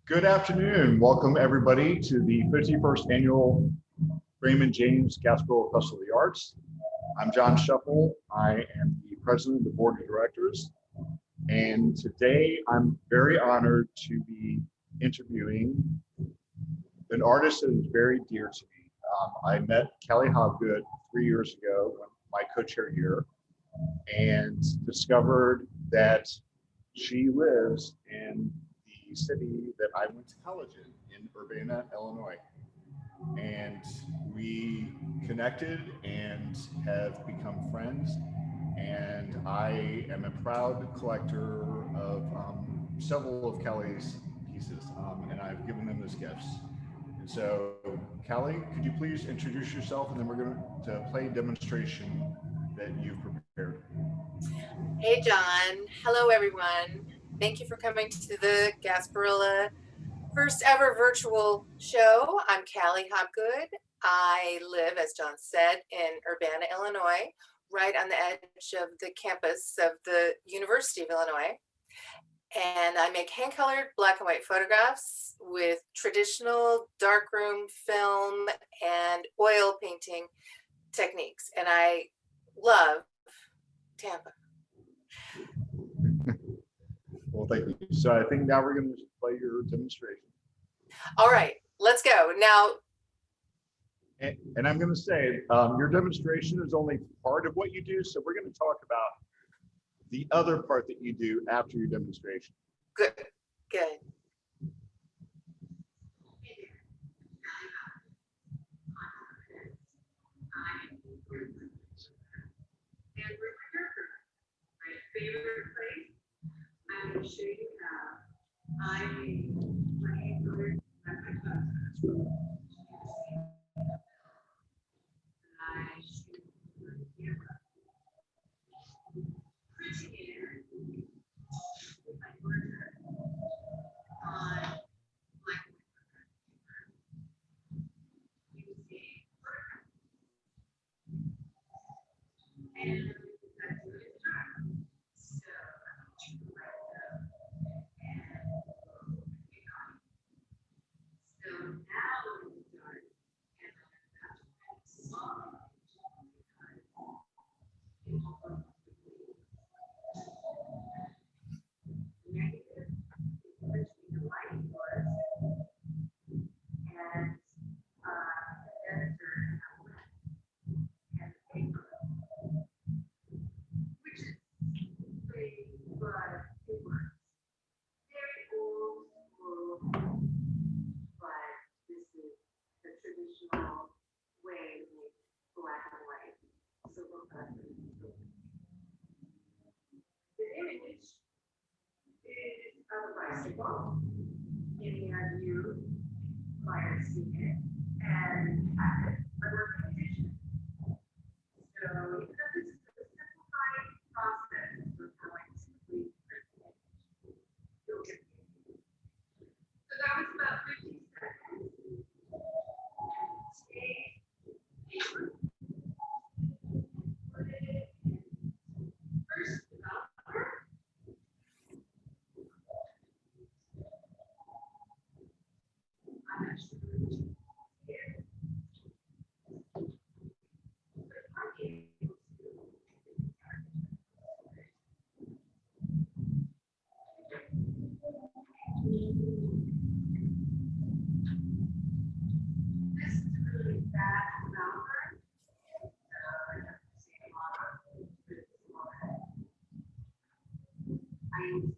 Good afternoon. Welcome everybody to the 51st annual Raymond James Gasparilla Festival of the Arts. I'm John Shuffle. I am the president of the board of directors. And today I'm very honored to be interviewing an artist that is very dear to me. I met Cali Hobgood 3 years ago, my co-chair here, and discovered that she lives in the city that I went to college in Urbana, Illinois. And we connected and have become friends. And I am a proud collector of several of Cali's pieces, and I've given them as gifts. And so, Cali, could you please introduce yourself, and then we're going to play a demonstration that you've prepared. Hey, John. Hello, everyone. Thank you for coming to the Gasparilla first ever virtual show. I'm Cali Hobgood. I live, as John said, in Urbana, Illinois, right on the edge of the campus of the University of Illinois. And I make hand-colored black and white photographs with traditional darkroom film and oil painting techniques. And I love Tampa. Well, thank you. So I think now we're going to play your demonstration. All right, let's go. Now, and I'm going to say your demonstration is only part of what you do. So we're going to talk about the other part that you do after your demonstration. Good. Favorite place I'm going to show you how I made my hand-colored photos. I shoot with a camera. Printing it with my marker on black and white using photograph. And that's what it's done. So I'm going to write them and pick on it. So now when it's done, and I'm about to write a song because it will go negative, which the light was, and the editor how wet, and the paper, which is pretty, but it works. Very old school, but this is the traditional way to make black and white. So we'll cut it. The image is of a bicycle. Many of you might have seen it and have it, but we're conditioned. So because this is a simplified process of how I typically print an image, you'll get the image. So that was about 15 seconds. Take paper and put it in first developer. I'm not sure which is here. But if I'm able this is really bad developer. I have to say a lot, but it's smaller. I use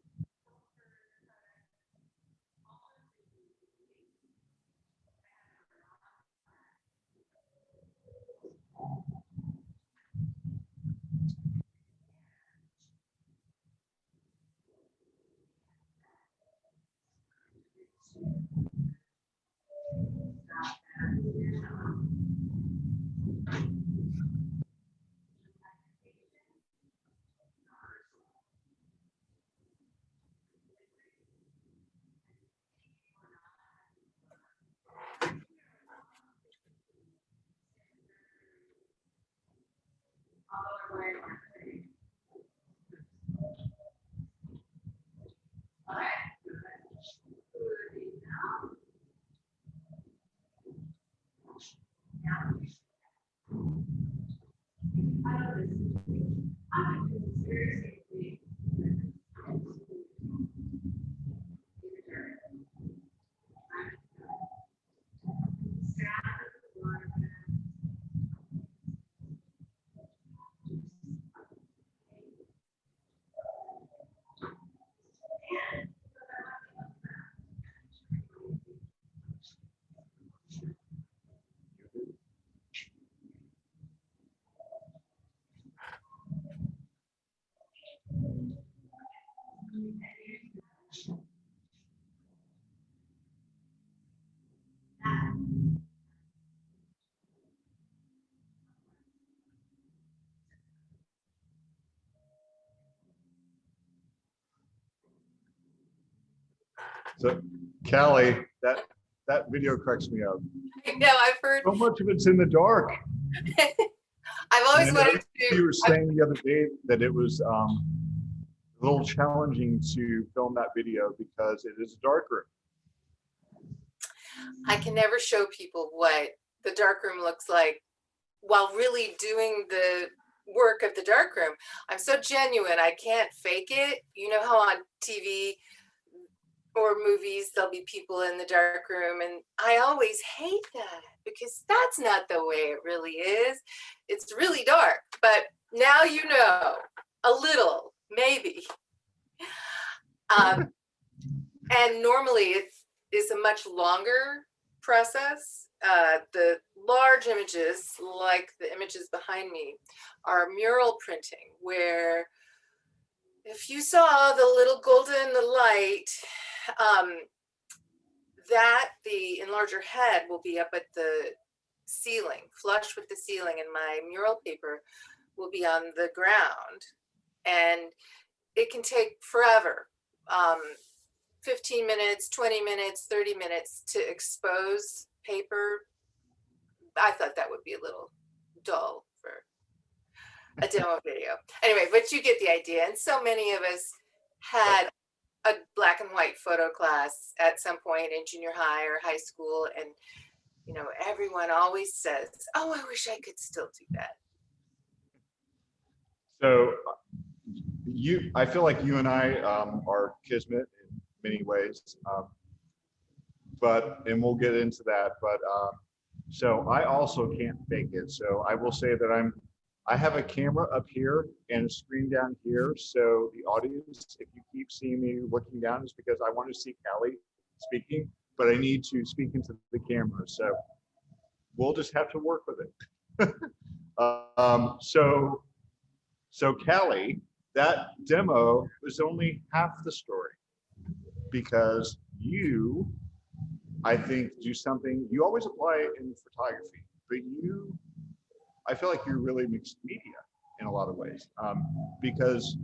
So, Callie, that video cracks me up. I know, I've heard, So much of it's in the dark. I've always And wanted you to, were saying the other day that it was a little challenging to film that video because it is a dark room. I can never show people what the darkroom looks like while really doing the work of the darkroom. I'm so genuine, I can't fake it. You know how on TV or movies, there'll be people in the dark room, and I always hate that because that's not the way it really is. It's really dark, but now you know a little, maybe. And normally it is a much longer process. The large images, like the images behind me, are mural printing, where if you saw the little golden light, that the enlarger head will be up at the ceiling, flush with the ceiling, and my mural paper will be on the ground. And it can take forever, 15 minutes, 20 minutes, 30 minutes to expose paper. I thought that would be a little dull for a demo video. Anyway, but you get the idea. And so many of us had a black and white photo class at some point in junior high or high school. And, you know, everyone always says, oh, I wish I could still do that. So I feel like you and I are kismet in many ways, and we'll get into that. But so I also can't fake it. So I will say that I have a camera up here and a screen down here. So the audience, if you keep seeing me looking down, is because I want to see Callie speaking, but I need to speak into the camera. So we'll just have to work with it. So Callie, that demo was only half the story, because you, I think, do something, you always apply it in photography, but I feel like you're really mixed media in a lot of ways, because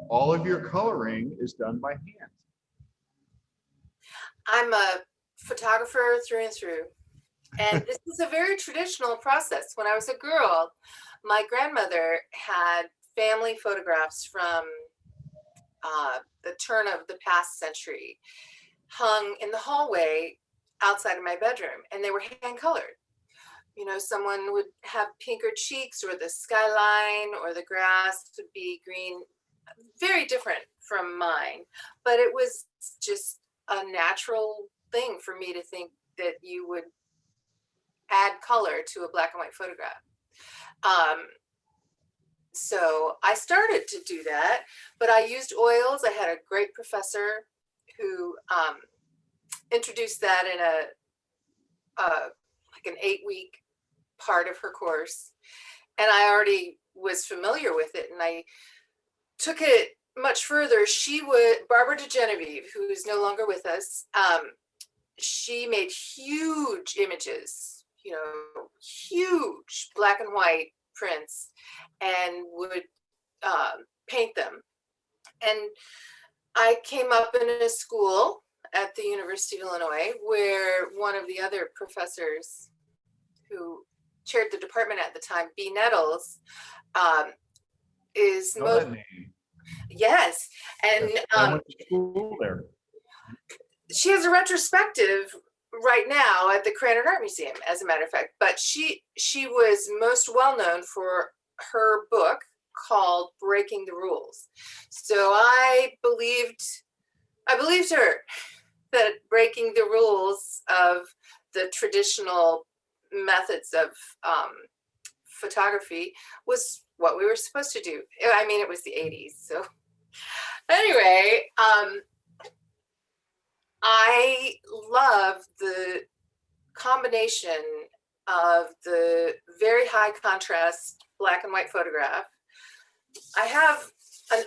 all of your coloring is done by hand. I'm a photographer through and through. And this is a very traditional process. When I was a girl, my grandmother had family photographs from the turn of the past century hung in the hallway outside of my bedroom, and they were hand colored. You know, someone would have pinker cheeks, or the skyline or the grass would be green, very different from mine. But it was just a natural thing for me to think that you would add color to a black and white photograph. So I started to do that, but I used oils. I had a great professor who introduced that in like an 8-week part of her course. And I already was familiar with it, and I took it much further. Barbara DeGenevieve, who is no longer with us, she made huge images, you know, huge black and white prints, and would paint them. And I came up in a school at the University of Illinois where one of the other professors who chaired the department at the time, B. Nettles, is Know most, that name. yes. And I went to school there. she has a retrospective right now at the Cranon Art Museum, as a matter of fact. But she was most well known for her book called Breaking the Rules. So I believed her that breaking the rules of the traditional methods of photography was what we were supposed to do. I mean, it was the 80s. So anyway, I love the combination of the very high contrast black and white photograph. I have an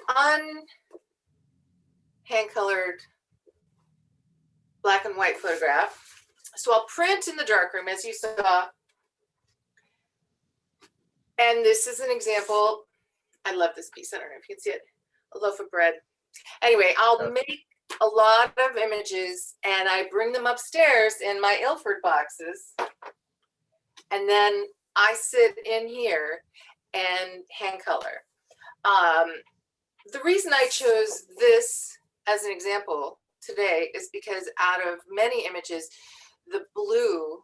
hand colored black and white photograph. So I'll print in the darkroom, as you saw. And this is an example. I love this piece. I don't know if you can see it. A loaf of bread. Anyway, I'll make a lot of images and I bring them upstairs in my Ilford boxes. And then I sit in here and hand color. The reason I chose this as an example today is because out of many images, the blue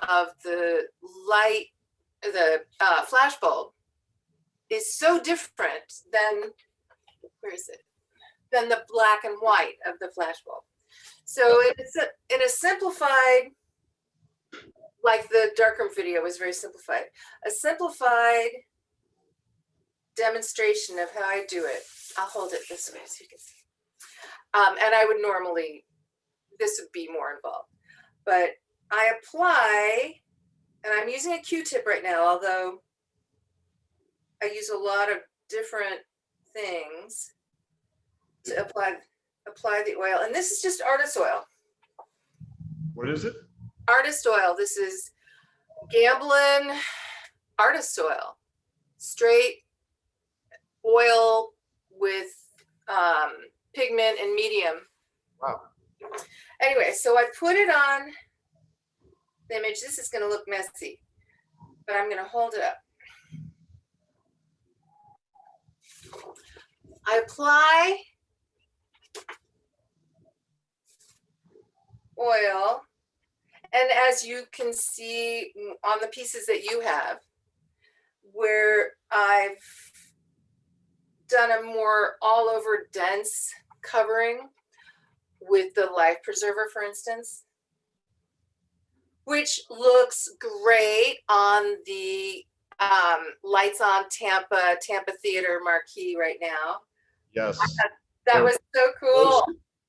of the light, the flashbulb is so different than, where is it? Than the black and white of the flashbulb. So in a simplified, like the darkroom video was very simplified, a simplified demonstration of how I do it. I'll hold it this way so you can see. And I would normally, this would be more involved, but I apply, and I'm using a Q-tip right now, although I use a lot of different things to apply the oil. And this is just artist oil. What is it? Artist oil. This is Gamblin artist oil. Straight oil with pigment and medium. Wow. Anyway, so I put it on the image. This is going to look messy, but I'm going to hold it up. I apply oil, and as you can see on the pieces that you have, where I've done a more all over dense covering with the life preserver, for instance, which looks great on the Lights on Tampa Theater marquee right now. Yes. That was so cool.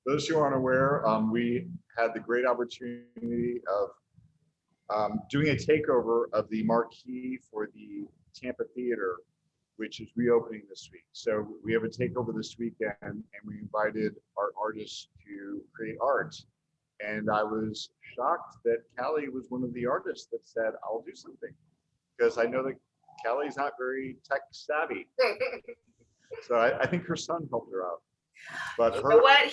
Those who aren't aware, we had the great opportunity of doing a takeover of the marquee for the Tampa Theater, which is reopening this week. So we have a takeover this weekend, and we invited our artists to create art. And I was shocked that Cali was one of the artists that said, I'll do something, because I know that Cali's not very tech savvy. So I think her son helped her out. But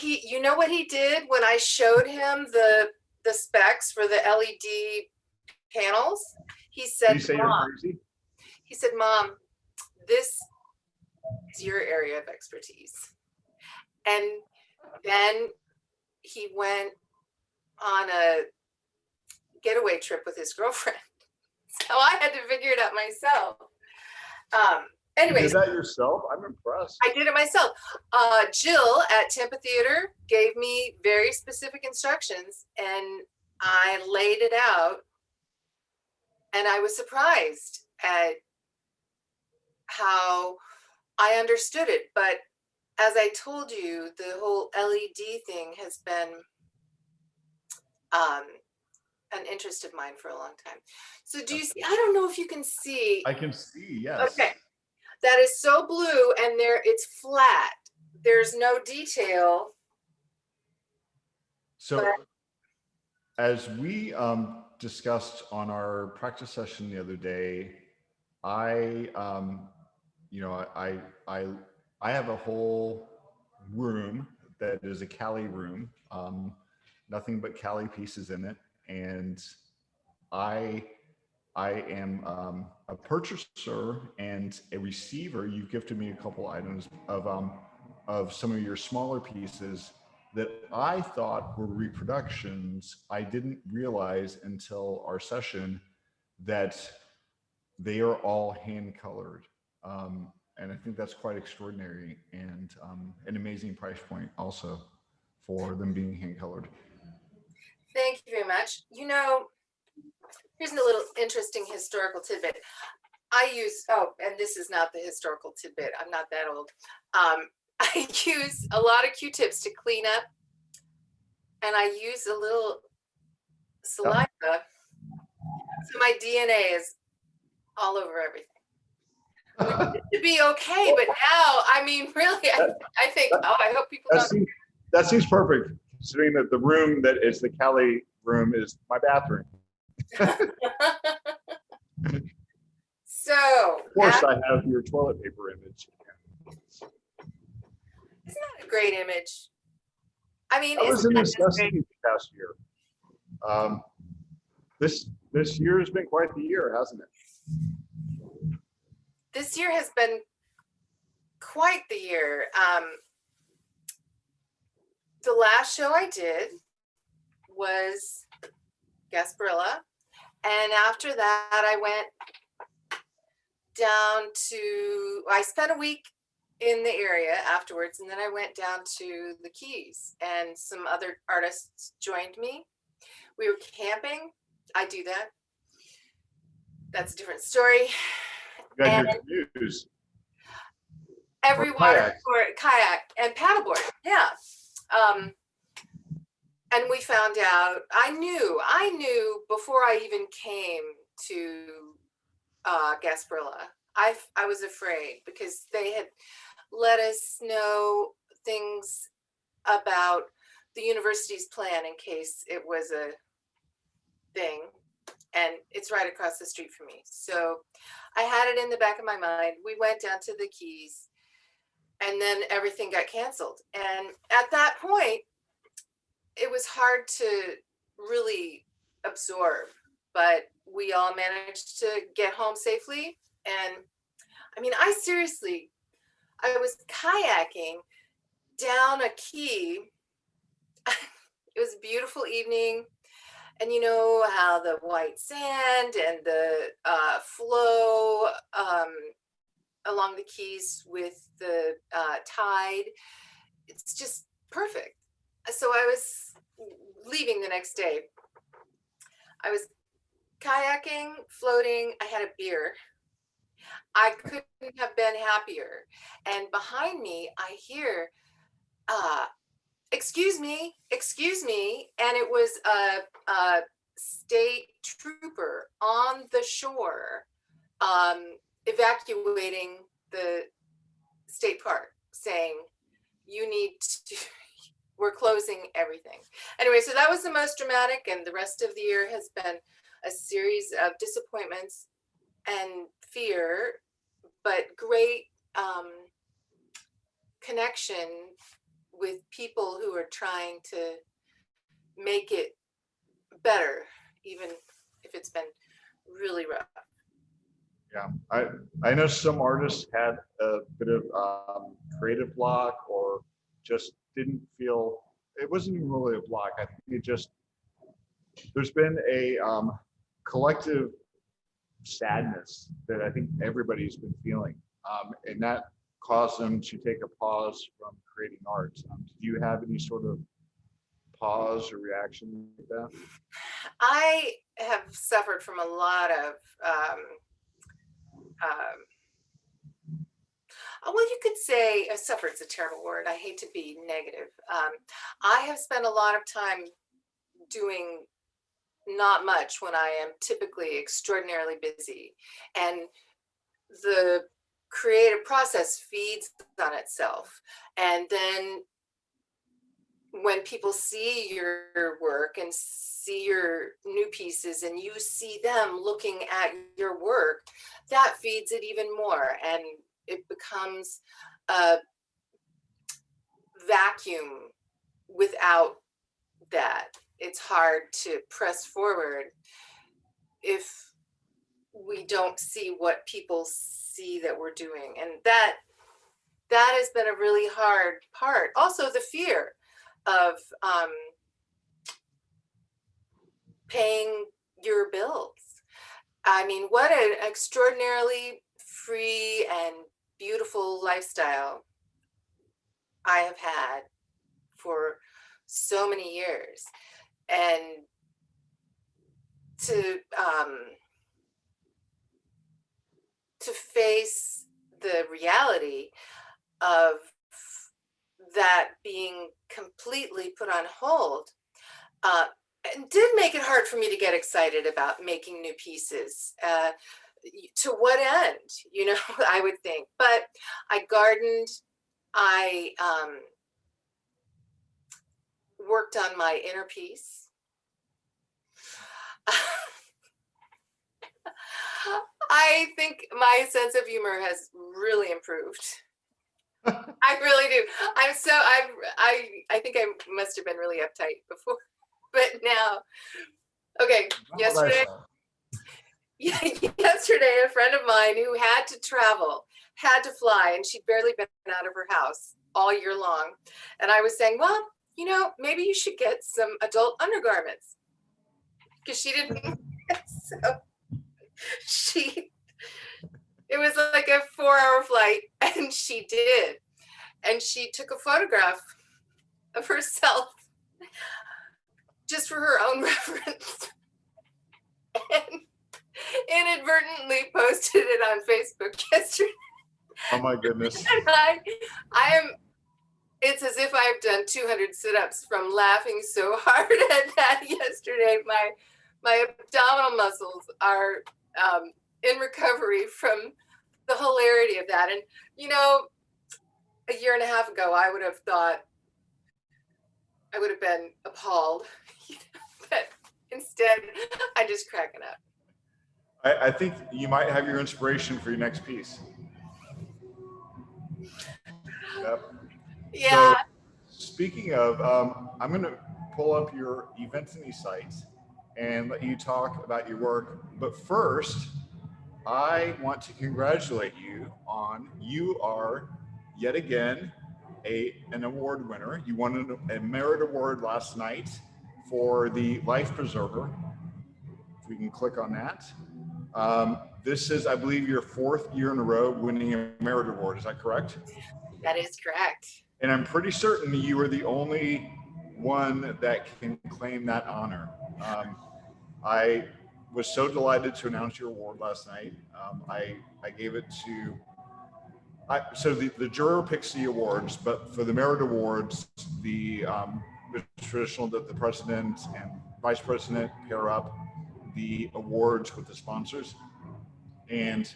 you know what he did when I showed him the specs for the LED panels? He said, Did you say you're Mom, crazy? he said, Mom, this is your area of expertise. And then he went on a getaway trip with his girlfriend. So I had to figure it out myself. Anyways, You did that yourself? I'm impressed. I did it myself. Jill at Tampa Theater gave me very specific instructions, and I laid it out, and I was surprised at how I understood it. But as I told you, the whole LED thing has been an interest of mine for a long time. So do you see? I don't know if you can see. I can see, yes. Okay. That is so blue, and it's flat. There's no detail. So as we discussed on our practice session the other day, I have a whole room that is a Cali room, nothing but Cali pieces in it. And I am a purchaser and a receiver. You've gifted me a couple items of some of your smaller pieces that I thought were reproductions. I didn't realize until our session that they are all hand colored. And I think that's quite extraordinary, and an amazing price point also for them being hand colored. Thank you very much. You know, here's a little interesting historical tidbit. And this is not the historical tidbit. I'm not that old. I use a lot of Q-tips to clean up, and I use a little saliva. So my DNA is all over everything. Which used to be okay, but now, I mean, really, I think, I hope people don't. That seems perfect, considering that the room that is the Cali room is my bathroom. So, of course, I have your toilet paper image. Isn't that a great image? I mean, That was isn't a that just great? necessity this past year. This year has been quite the year, hasn't it? This year has been quite the year. The last show I did was Gasparilla. And after that, I went down to, I spent a week in the area afterwards, and then I went down to the Keys, and some other artists joined me. We were camping. I do that. That's a different story. You got And your canoes. every Or water kayaks. sport, kayak and paddleboard. Yeah. And we found out, I knew before I even came to Gasparilla. I was afraid because they had let us know things about the university's plan in case it was a thing. And it's right across the street from me. So I had it in the back of my mind. We went down to the Keys, and then everything got canceled. And at that point, it was hard to really absorb, but we all managed to get home safely. And I mean, I was kayaking down a key. It was a beautiful evening. And you know how the white sand and the flow along the keys with the tide, it's just perfect. So I was leaving the next day. I was kayaking, floating. I had a beer. I couldn't have been happier. And behind me, I hear, excuse me. And it was a state trooper on the shore evacuating the state park, saying, you need to, we're closing everything. Anyway, so that was the most dramatic, and the rest of the year has been a series of disappointments and fear, but great connection with people who are trying to make it better, even if it's been really rough. Yeah, I know some artists had a bit of creative block, or just didn't feel, it wasn't even really a block. I think it just, there's been a collective sadness that I think everybody's been feeling, and that caused them to take a pause from creating art. Do you have any sort of pause or reaction like that? I have suffered from a lot of well, you could say suffered's a terrible word. I hate to be negative. I have spent a lot of time doing not much when I am typically extraordinarily busy, and the creative process feeds on itself. And then when people see your work and see your new pieces, and you see them looking at your work, that feeds it even more, and it becomes a vacuum. Without that, it's hard to press forward if we don't see what people see that we're doing. And that has been a really hard part. Also, the fear of paying your bills. I mean, what an extraordinarily free and beautiful lifestyle I have had for so many years. And to face the reality of that being completely put on hold, and did make it hard for me to get excited about making new pieces. To what end, you know, I would think. But I gardened, I worked on my inner peace. I think my sense of humor has really improved. I really do. I think I must have been really uptight before, but now, okay, Not what I yesterday, saw. yesterday, a friend of mine who had to travel, had to fly, and she'd barely been out of her house all year long. And I was saying, well, maybe you should get some adult undergarments because she didn't. So she, it was like a 4-hour flight, and she did. And she took a photograph of herself just for her own reference and inadvertently posted it on Facebook yesterday. Oh my goodness. And I am, it's as if I've done 200 sit-ups from laughing so hard at that yesterday. My abdominal muscles are in recovery from the hilarity of that. And, a year and a half ago, I would have thought, I would have been appalled, but instead, I'm just cracking up. I think you might have your inspiration for your next piece. Yep. Yeah. So, speaking of, I'm going to pull up your Eventany site and let you talk about your work. But first, I want to congratulate you on, you are yet again an award winner. You won a merit award last night for the Life Preserver. If we can click on that. This is, I believe, your 4th year in a row winning a merit award. Is that correct? That is correct. And I'm pretty certain you are the only one that can claim that honor. I was so delighted to announce your award last night. I gave it to, so the juror picks the awards, but for the merit awards, it's traditional that the president and vice president pair up the awards with the sponsors. And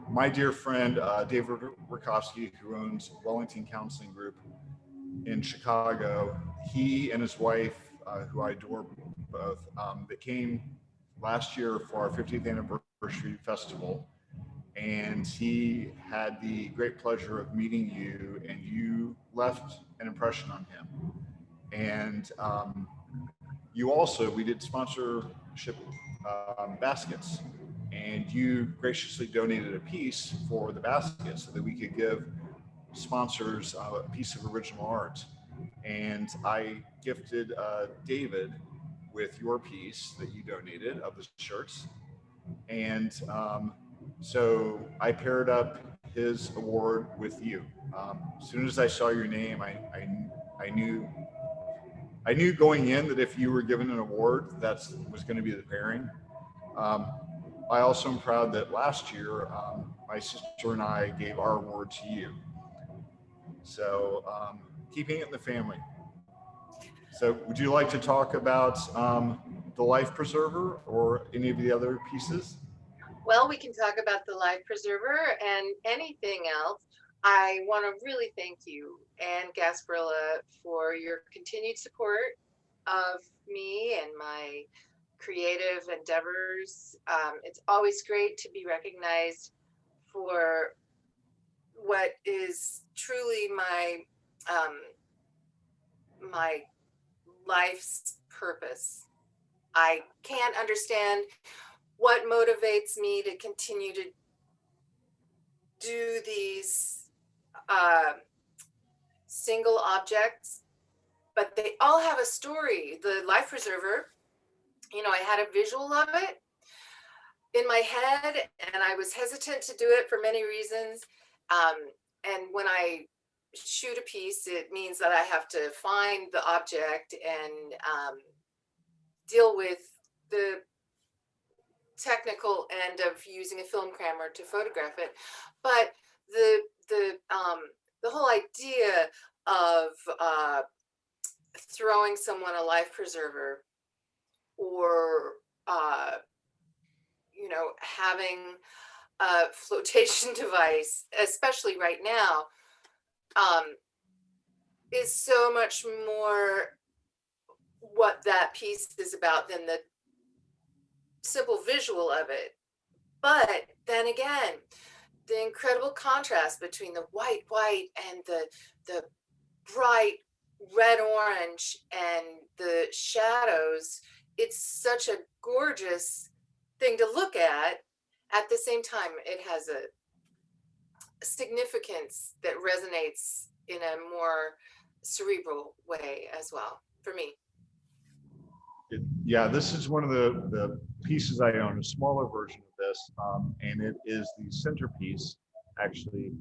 my dear friend, David Rakowski, who owns Wellington Counseling Group in Chicago, he and his wife, who I adore both, that came last year for our 50th anniversary festival. And he had the great pleasure of meeting you, and you left an impression on him. And you also, we did sponsorship baskets, and you graciously donated a piece for the basket so that we could give sponsors a piece of original art. And I gifted David with your piece that you donated of the shirts. And so I paired up his award with you. As soon as I saw your name, I knew going in that if you were given an award, that was going to be the pairing. I also am proud that last year, my sister and I gave our award to you. So keeping it in the family. So would you like to talk about the Life Preserver or any of the other pieces? Well, we can talk about the Life Preserver and anything else. I want to really thank you and Gasparilla for your continued support of me and my creative endeavors. It's always great to be recognized for what is truly my life's purpose. I can't understand what motivates me to continue to do these single objects, but they all have a story. The Life Preserver, I had a visual of it in my head, and I was hesitant to do it for many reasons. And when I shoot a piece, it means that I have to find the object and deal with the technical end of using a film camera to photograph it. But the whole idea of throwing someone a life preserver, or having a flotation device, especially right now, is so much more what that piece is about than the simple visual of it. But then again, the incredible contrast between the white and the bright red orange and the shadows. It's such a gorgeous thing to look at. At the same time, it has a significance that resonates in a more cerebral way as well for me. Yeah, this is one of the pieces I own, a smaller version of this, and it is the centerpiece, actually.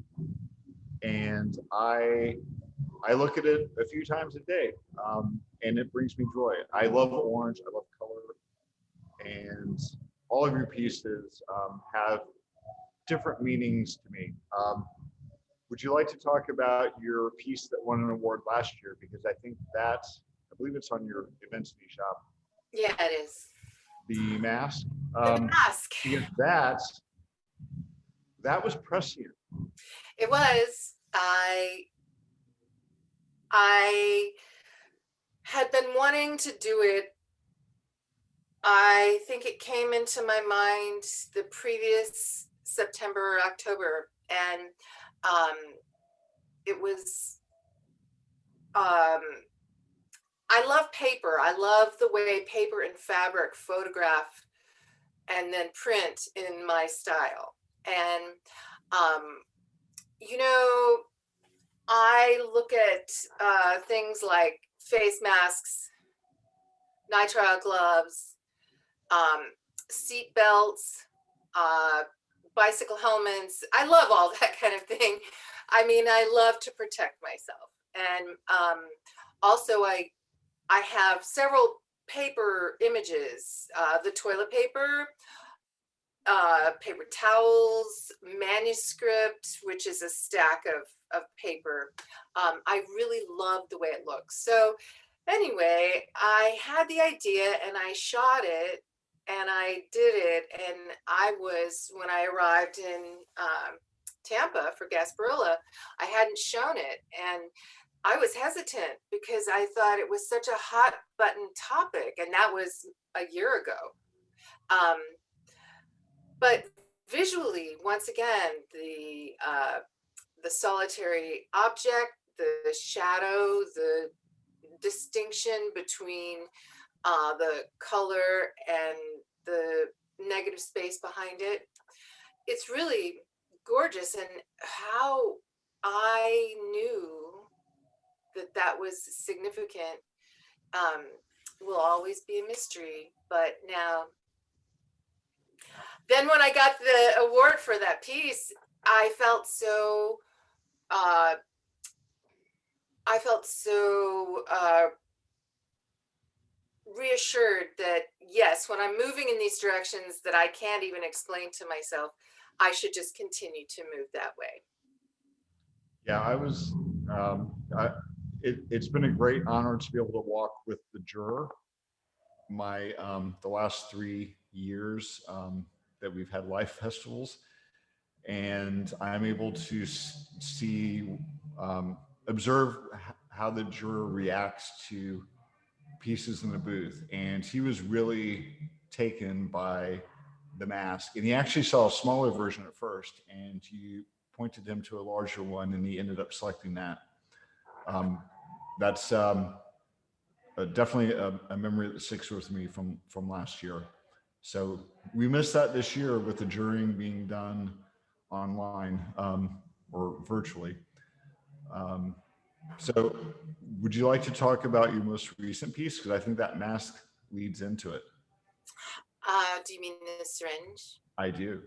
And I look at it a few times a day, and it brings me joy. I love orange, I love color, and all of your pieces have different meanings to me. Would you like to talk about your piece that won an award last year? Because I think that's, I believe it's on your Immensity shop. Yeah, it is. The mask. The mask. Because that was prescient. It was. I had been wanting to do it. I think it came into my mind the previous September or October, and it was. I love paper. I love the way paper and fabric photograph and then print in my style. And you know, I look at things like face masks, nitrile gloves, seat belts, bicycle helmets. I love all that kind of thing. I mean, I love to protect myself. And also, I have several paper images, the toilet paper, paper towels, manuscript, which is a stack of paper. I really love the way it looks. So anyway, I had the idea and I shot it and I did it. And when I arrived in Tampa for Gasparilla, I hadn't shown it. And I was hesitant because I thought it was such a hot button topic. And that was a year ago. But visually, once again, the solitary object, the shadow, the distinction between the color and the negative space behind it, it's really gorgeous. And how I knew that was significant will always be a mystery. But now, then when I got the award for that piece, I felt so reassured that yes, when I'm moving in these directions that I can't even explain to myself, I should just continue to move that way. Yeah, it's been a great honor to be able to walk with the juror. The last 3 years that we've had life festivals, and I'm able to see, observe how the juror reacts to pieces in the booth. And he was really taken by the mask. And he actually saw a smaller version at first, and you pointed him to a larger one, and he ended up selecting that. That's definitely a memory that sticks with me from last year. So we missed that this year with the jurying being done online or virtually. So would you like to talk about your most recent piece? Because I think that mask leads into it. Do you mean the syringe? I do.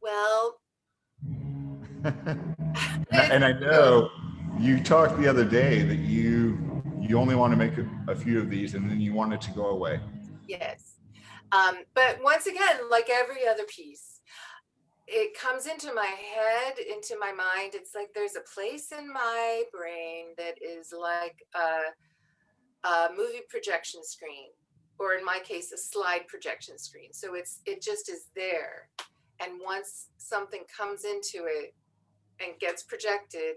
Well, and I know you talked the other day that you only want to make a few of these and then you want it to go away. Yes. But once again, like every other piece, it comes into my head, into my mind. It's like there's a place in my brain that is like a movie projection screen, or in my case, a slide projection screen. So it just is there. And once something comes into it and gets projected,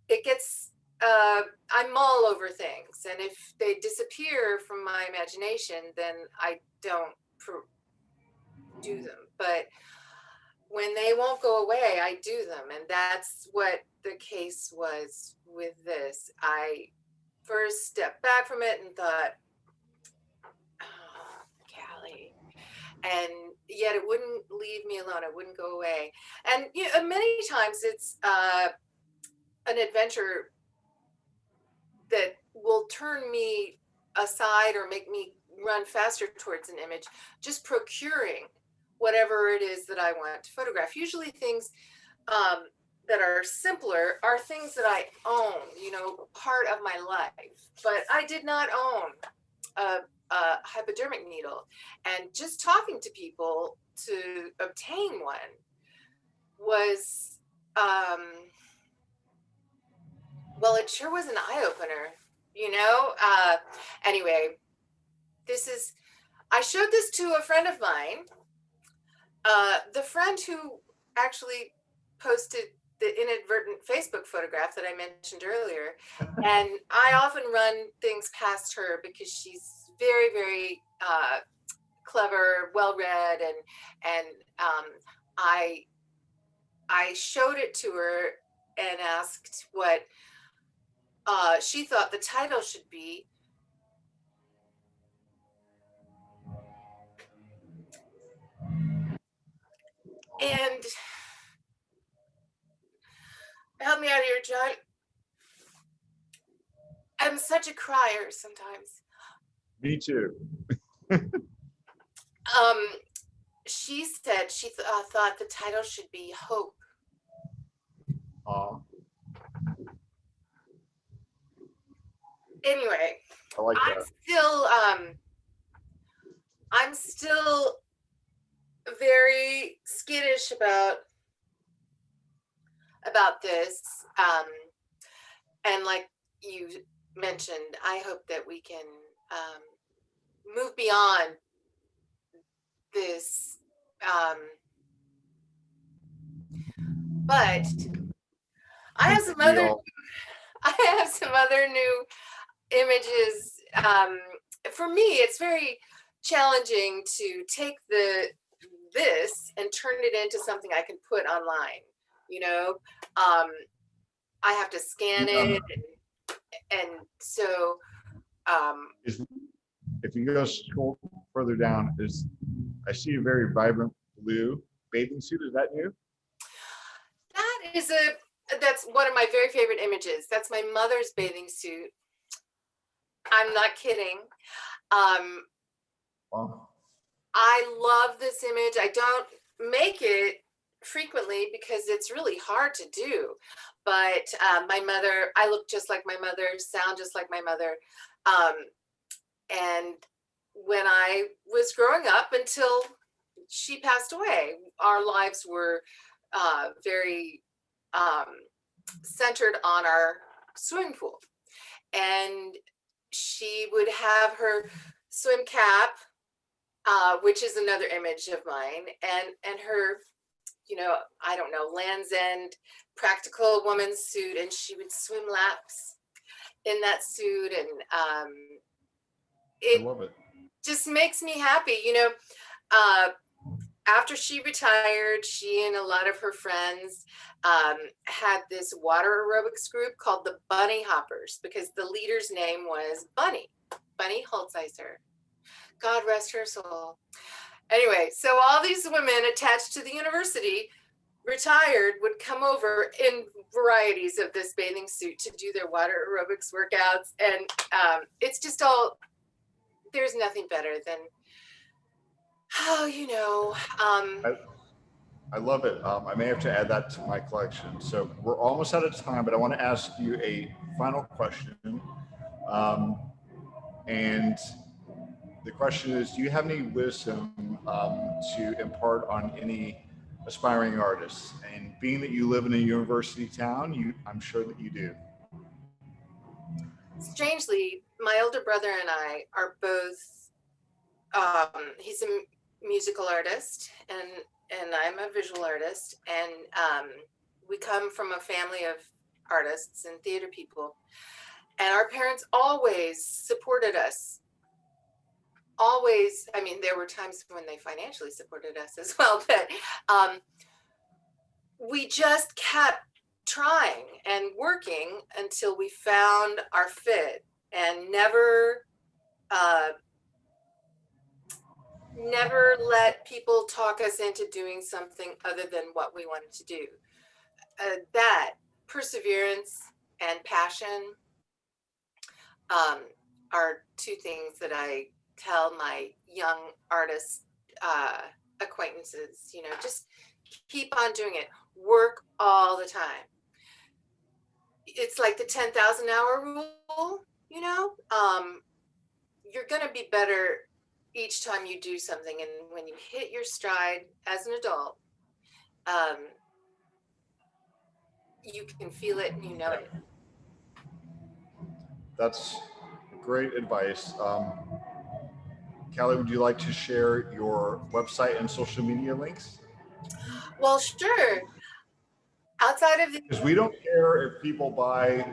it gets, I mull over things. And if they disappear from my imagination, then I don't do them. But when they won't go away, I do them. And that's what the case was with this. I first stepped back from it and thought, oh, Cali. And yet it wouldn't leave me alone. It wouldn't go away. And you know, many times it's an adventure that will turn me aside or make me run faster towards an image, just procuring whatever it is that I want to photograph. Usually things that are simpler are things that I own, you know, part of my life. But I did not own a hypodermic needle. And just talking to people to obtain one was, well, it sure was an eye-opener, you know? Anyway, I showed this to a friend of mine, the friend who actually posted the inadvertent Facebook photograph that I mentioned earlier. And I often run things past her because she's very, very clever, well-read, and I showed it to her and asked what she thought the title should be. And help me out here, John. I'm such a crier sometimes. Me too. She said she thought the title should be Hope. Anyway, I like that. I'm still very skittish about this. And like you mentioned, I hope that we can move beyond this. But I have some other new images. For me, it's very challenging to take this and turn it into something I can put online. You know, I have to scan it, and so. If you go scroll further down, I see a very vibrant blue bathing suit. Is that new? That's one of my very favorite images. That's my mother's bathing suit. I'm not kidding. Wow. I love this image. I don't make it frequently because it's really hard to do. But my mother, I look just like my mother, sound just like my mother. And when I was growing up until she passed away, our lives were very centered on our swimming pool. And she would have her swim cap, which is another image of mine, and her, you know, I don't know, Land's End practical woman's suit, and she would swim laps in that suit, and I love it. Just makes me happy, you know. After she retired, she and a lot of her friends had this water aerobics group called the Bunny Hoppers because the leader's name was Bunny Holzheiser. God rest her soul. Anyway, so all these women attached to the university, retired, would come over in varieties of this bathing suit to do their water aerobics workouts. And it's just all, there's nothing better than, oh, you know. I love it. I may have to add that to my collection. So we're almost out of time, but I want to ask you a final question. And the question is, do you have any wisdom to impart on any aspiring artists? And being that you live in a university town, I'm sure that you do. Strangely, my older brother and I are both, he's a musical artist and I'm a visual artist. And we come from a family of artists and theater people. And our parents always supported us. Always, I mean, there were times when they financially supported us as well, but we just kept trying and working until we found our fit, and never let people talk us into doing something other than what we wanted to do. That perseverance and passion are two things that I tell my young artist acquaintances. Just keep on doing it. Work all the time. It's like the 10,000 hour rule. You're going to be better each time you do something, and when you hit your stride as an adult, you can feel it and you know it. That's great advice. Callie, would you like to share your website and social media links? Well, sure. Outside of the Because we don't care if people buy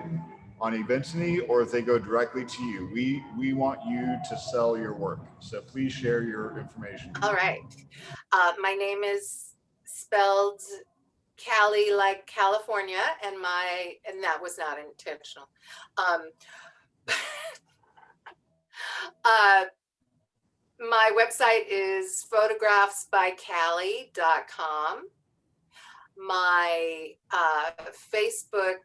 on Eventsny or if they go directly to you. We want you to sell your work. So please share your information. All right. My name is spelled Cali like California, and that was not intentional. My website is photographsbycali.com. My Facebook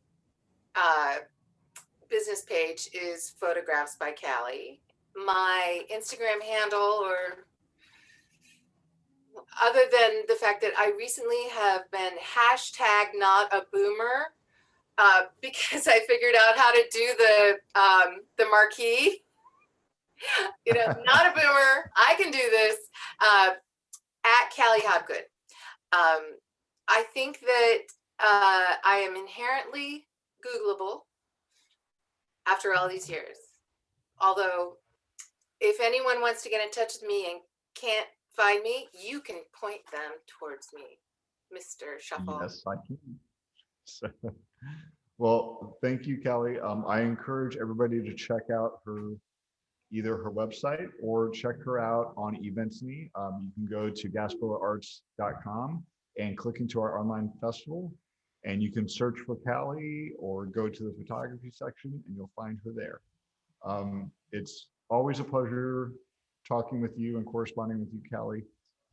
business page is Photographs by Cali. My Instagram handle, or other than the fact that I recently have been #NotABoomer, because I figured out how to do the marquee. Not a boomer. I can do this. At Cali Hobgood. I think that I am inherently Googleable after all these years. Although, if anyone wants to get in touch with me and can't find me, you can point them towards me, Mr. Shuffle. Yes, I can. So, well, thank you, Callie. I encourage everybody to check out either her website or check her out on Eventsny. You can go to GasparillaArts.com and click into our online festival, and you can search for Callie or go to the photography section and you'll find her there. It's always a pleasure talking with you and corresponding with you, Callie.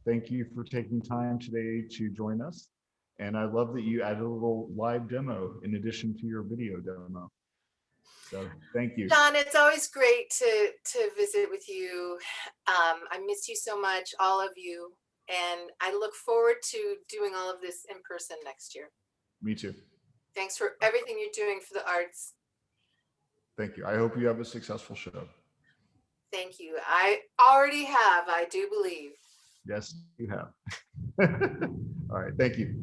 Thank you for taking time today to join us. And I love that you added a little live demo in addition to your video demo. So thank you. John, it's always great to visit with you. I miss you so much, all of you. And I look forward to doing all of this in person next year. Me too. Thanks for everything you're doing for the arts. Thank you. I hope you have a successful show. Thank you. I already have, I do believe. Yes, you have. All right. Thank you.